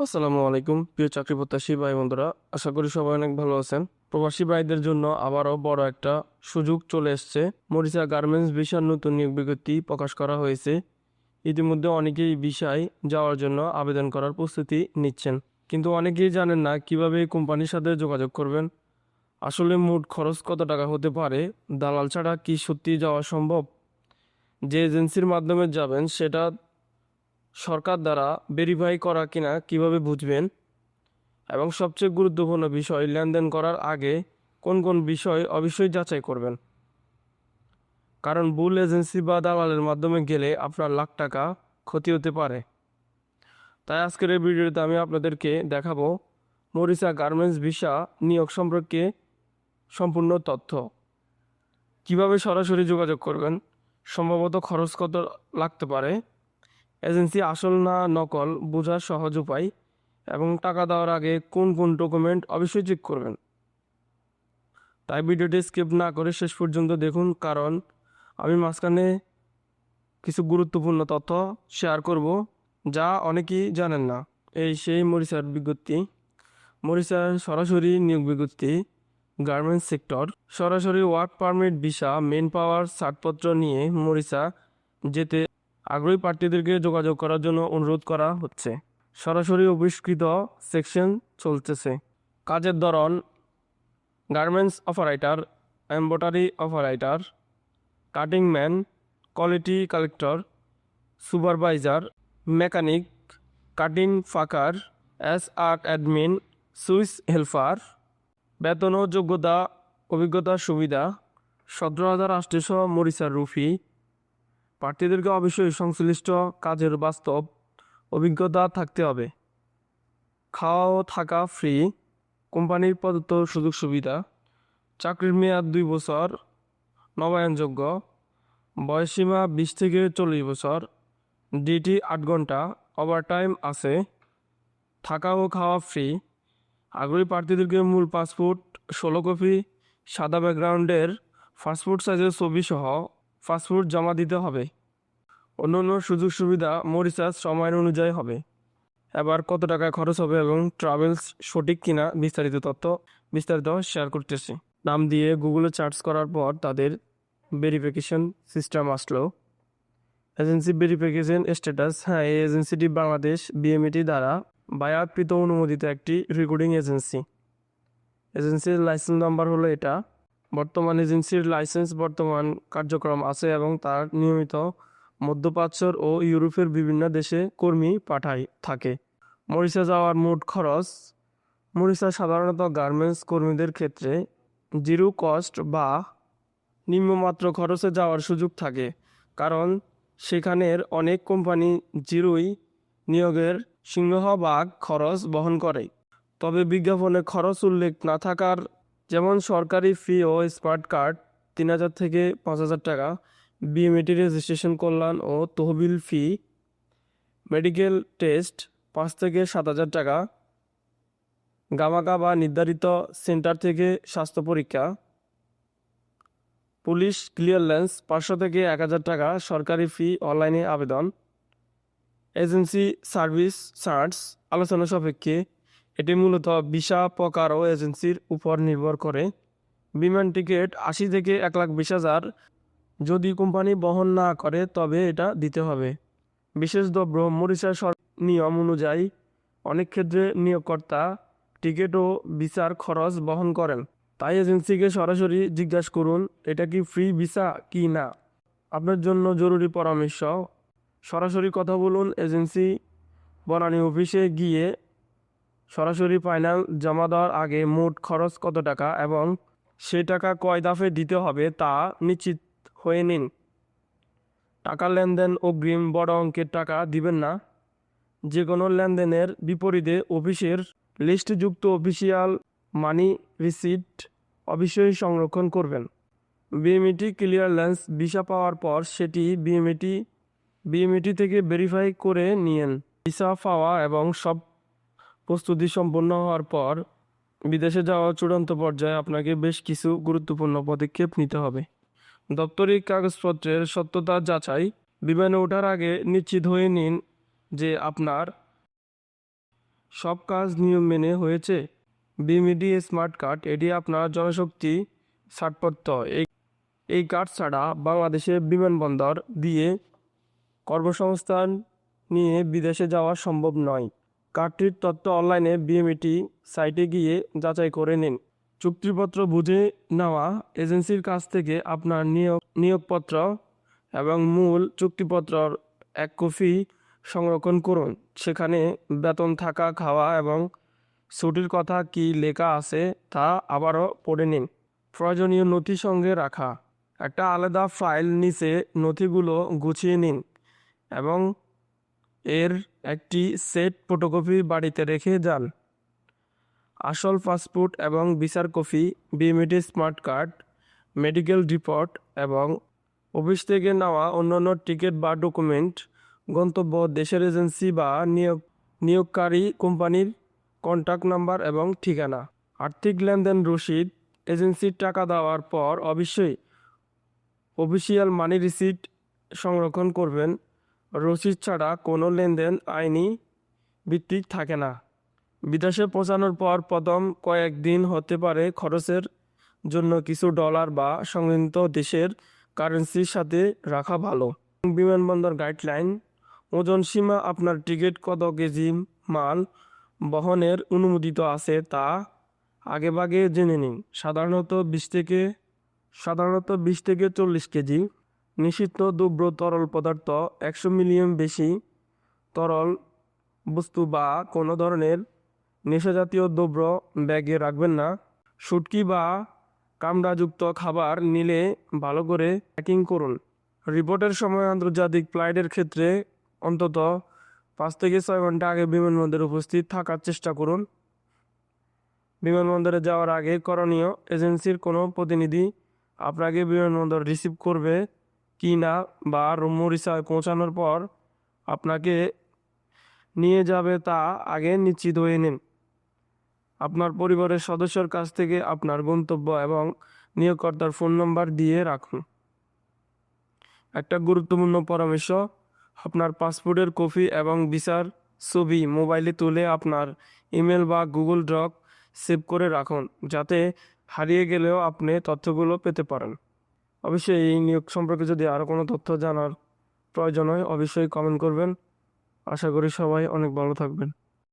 আসসালামু আলাইকুম প্রিয় চাকরি প্রত্যাশী ভাই বন্ধুরা, আশা করি সবাই অনেক ভালো আছেন। প্রবাসী ভাইদের জন্য আবারও বড় একটা সুযোগ চলে এসেছে। মরিচা গার্মেন্টস ভিসার নতুন নিয়োগ বিজ্ঞপ্তি প্রকাশ করা হয়েছে। ইতিমধ্যে অনেকেই ভিসায় যাওয়ার জন্য আবেদন করার প্রস্তুতি নিচ্ছেন, কিন্তু অনেকেই জানেন না কিভাবে এই কোম্পানির সাথে যোগাযোগ করবেন। আসলে মোট খরচ কত টাকা হতে পারে, দালাল ছাড়া কি সত্যি যাওয়া সম্ভব, যে এজেন্সির মাধ্যমে যাবেন সেটা সরকার দ্বারা ভেরিফাই করা কিনা কিভাবে বুঝবেন, এবং সবচেয়ে গুরুত্বপূর্ণ বিষয়, লেনদেন করার আগে কোন কোন বিষয় অবশ্যই যাচাই করবেন। কারণ ভুল এজেন্সি বা দালালের মাধ্যমে গেলে আপনার লাখ টাকা ক্ষতি হতে পারে। তাই আজকের এই ভিডিওতে আমি আপনাদেরকে দেখাবো মরিচা গার্মেন্টস ভিসা নিয়োগ সম্পর্কে সম্পূর্ণ তথ্য। কিভাবে সরাসরি যোগাযোগ করবেন, সম্ভবত খরচ কত লাগতে পারে, এজেন্সি আসল না নকল বোঝার সহজ উপায়, এবং টাকা দেওয়ার আগে কোন কোন ডকুমেন্ট অবশ্যই চেক করবেন। তাই ভিডিওটি স্কিপ না করে শেষ পর্যন্ত দেখুন, কারণ আমি মাঝখানে কিছু গুরুত্বপূর্ণ তথ্য শেয়ার করব যা অনেকেই জানেন না। এই সেই মরিচার বিজ্ঞপ্তি। মরিচার সরাসরি নিয়োগ বিজ্ঞপ্তি। Garments sector. সরাসরি ওয়ার্ক পারমিট, ভিসা, মেন পাওয়ার ছাড়পত্র নিয়ে মরিচা যেতে আগ্রহী প্রার্থীদেরকে যোগাযোগ করার জন্য অনুরোধ করা হচ্ছে। সরাসরি অভিষ্কৃত সেকশন চলতেছে। কাজের ধরন: garments operator, embroidery operator, cutting man, quality collector, supervisor, mechanic, cutting ফাকার, আর অ্যাডমিন, সুইস হেল্পার। বেতন ও যোগ্যতা, অভিজ্ঞতার সুবিধা: 17,800 মরিচার রুফি। প্রার্থীদেরকে অবশ্যই সংশ্লিষ্ট কাজের বাস্তব অভিজ্ঞতা থাকতে হবে। খাওয়া ও থাকা ফ্রি। কোম্পানির প্রদত্ত সুযোগ সুবিধা: চাকরির মেয়াদ 2 বছর, নবায়নযোগ্য, বয়সসীমা 20 থেকে 40 বছর, ডিউটি 8 ঘন্টা, ওভারটাইম আছে, থাকা ও খাওয়া ফ্রি। আগ্রহী প্রার্থীদেরকে মূল পাসপোর্ট 16 কপি, সাদা ব্যাকগ্রাউন্ডের পাসপোর্ট সাইজের ছবি সহ পাসপোর্ট জমা দিতে হবে। অন্যান্য সুযোগ সুবিধা মরিচার্জ সময়ের অনুযায়ী হবে। এবার কত টাকা খরচ হবে এবং ট্রাভেলস সঠিক কিনা বিস্তারিত শেয়ার করতেছি। নাম দিয়ে গুগলে সার্চ করার পর তাদের ভেরিফিকেশন সিস্টেম আসলো। এজেন্সি ভেরিফিকেশন স্ট্যাটাস: হ্যাঁ, এই এজেন্সিটি বাংলাদেশ বিএমইটি দ্বারা বায়াকৃত অনুমোদিত একটি রেকর্ডিং এজেন্সি। এজেন্সির লাইসেন্স নাম্বার হলো এটা। বর্তমান এজেন্সির লাইসেন্স বর্তমান কার্যক্রম আছে এবং তার নিয়মিত মধ্যপ্রাচ্য ও ইউরোপের বিভিন্ন দেশে কর্মী পাঠায় থাকে। মরিচা যাওয়ার মোট খরচ: মরিচা সাধারণত গার্মেন্টস কর্মীদের ক্ষেত্রে জিরো কস্ট বা নিম্নমাত্র খরচে যাওয়ার সুযোগ থাকে, কারণ সেখানের অনেক কোম্পানি জিরোই নিয়োগের সিংহভাগ খরচ বহন করে। তবে বিজ্ঞাপনে খরচ উল্লেখ না থাকার, যেমন সরকারি ফি ও স্মার্ট কার্ড 3,000 থেকে 5,000 টাকা, বিএমইটি রেজিস্ট্রেশন, কল্যাণ ও তহবিল ফি, মেডিকেল টেস্ট 5 থেকে 7,000 টাকা, গামাকা বা নির্ধারিত সেন্টার থেকে স্বাস্থ্য পরীক্ষা, পুলিশ ক্লিয়ারেন্স 500 থেকে 1,000 টাকা, সরকারি ফি, অনলাইনে আবেদন। এজেন্সি সার্ভিস চার্জ আলোচনা সাপেক্ষে। এটি মূলত ভিসা প্রকার ও এজেন্সির উপর নির্ভর করে। বিমান টিকিট 80 থেকে 1,20,000, যদি কোম্পানি বহন না করে তবে এটা দিতে হবে। বিশেষ দ্রব্য: মরিচার নিয়ম অনুযায়ী অনেক ক্ষেত্রে নিয়োগকর্তা টিকিট ও ভিসার খরচ বহন করেন। তাই এজেন্সিকে সরাসরি জিজ্ঞাসা করুন এটা কি ফ্রি ভিসা কি না। আপনার জন্য জরুরি পরামর্শ: সরাসরি কথা বলুন এজেন্সি বনানী অফিসে গিয়ে। সরাসরি ফাইনাল জমা দেওয়ার আগে মোট খরচ কত টাকা এবং সেই টাকা কয় দফায় দিতে হবে তা নিশ্চিত হয়ে নিন। টাকা লেনদেন অগ্রিম বড় অঙ্কের টাকা দিবেন না। যে কোনো লেনদেনের বিপরীতে অফিসের লিস্টযুক্ত অফিসিয়াল মানি রিসিট অবশ্যই সংরক্ষণ করবেন। বিএমইটি ক্লিয়ারেন্স: ভিসা পাওয়ার পর সেটি বিএমইটি থেকে ভেরিফাই করে নিন। ভিসা পাওয়া এবং সব প্রস্তুতি সম্পন্ন হওয়ার পর বিদেশে যাওয়ার চূড়ান্ত পর্যায়ে আপনাকে বেশ কিছু গুরুত্বপূর্ণ পদক্ষেপ নিতে হবে। দপ্তরিক কাগজপত্রের সত্যতা যাচাই: বিমানে ওঠার আগে নিশ্চিত হয়ে নিন যে আপনার সব কাজ নিয়ম মেনে হয়েছে। বিএমইডি স্মার্ট কার্ড এটি আপনার জনশক্তি ছাড়পত্র। এই কার্ড ছাড়া বাংলাদেশে বিমানবন্দর দিয়ে কর্মসংস্থান নিয়ে বিদেশে যাওয়া সম্ভব নয়। কার্ডটির তথ্য অনলাইনে বিএমইটি সাইটে গিয়ে যাচাই করে নিন। চুক্তিপত্র বুঝে নেওয়া এজেন্সির কাছ থেকে আপনার নিয়োগপত্র এবং মূল চুক্তিপত্রর এক কপি সংরক্ষণ করুন। সেখানে বেতন, থাকা, খাওয়া এবং ছুটির কথা কি লেখা আছে তা আবারও পড়ে নিন। প্রয়োজনীয় নথি সঙ্গে রাখা একটা আলাদা ফাইল নিচে নথিগুলো গুছিয়ে নিন এবং এর একটি সেট ফটোকপি বাড়িতে রেখে যান। আসল পাসপোর্ট এবং ভিসার copy, BMED smart card, medical report এবং অফিস থেকে নেওয়া অন্যান্য টিকিট বা ডকুমেন্ট, গন্তব্য দেশের এজেন্সি বা নিয়োগকারী কোম্পানির কন্ট্যাক্ট নাম্বার এবং ঠিকানা। আর্থিক লেনদেন রসিদ, এজেন্সির টাকা দেওয়ার পর অবশ্যই অফিসিয়াল মানি রিসিট সংরক্ষণ করবেন। রসিদ ছাড়া কোনো লেনদেন আইনি ভিত্তিক থাকে না। বিদেশে পৌঁছানোর পর প্রথম কয়েকদিন হতে পারে খরচের জন্য কিছু ডলার বা সংবন্ধিত দেশের কারেন্সির সাথে রাখা ভালো। বিমানবন্দর গাইডলাইন, ওজন সীমা, আপনার টিকিট কত কেজি মাল বহনের অনুমোদিত আছে তা আগেভাগে জেনে নিন। সাধারণত 20 থেকে 40 কেজি। নিষিদ্ধ দ্রব্য তরল পদার্থ, 100 মিলিয়ন বেশি তরল বস্তু বা কোনো ধরনের নেশাজাতীয় দ্রব্য ব্যাগে রাখবেন না। শুটকি বা কামড়াযুক্ত খাবার নিলে ভালো করে প্যাকিং করুন। রিপোর্টের সময় আন্তর্জাতিক ফ্লাইটের ক্ষেত্রে অন্তত 5 থেকে 6 ঘন্টা আগে বিমানবন্দরে উপস্থিত থাকার চেষ্টা করুন। বিমানবন্দরে যাওয়ার আগে করণীয়, এজেন্সির কোনো প্রতিনিধি আপনাকে বিমানবন্দর রিসিভ করবে কি না বা মরিসায় পৌঁছানোর পর আপনাকে নিয়ে যাবে তা আগে নিশ্চিত হয়ে নিন। আপনার পরিবারের সদস্যর কাছ থেকে আপনার গন্তব্য এবং নিয়োগকর্তার ফোন নম্বর দিয়ে রাখুন। একটা গুরুত্বপূর্ণ পরামর্শ, আপনার পাসপোর্টের কপি এবং ভিসার ছবি মোবাইলে তুলে আপনার ইমেল বা গুগল ড্রপ সেভ করে রাখুন, যাতে হারিয়ে গেলেও আপনি তথ্যগুলো পেতে পারেন। অবশ্যই এই নিয়োগ সম্পর্কে যদি আরও কোনো তথ্য জানার প্রয়োজন হয় অবশ্যই কমেন্ট করবেন। আশা করি সবাই অনেক ভালো থাকবেন।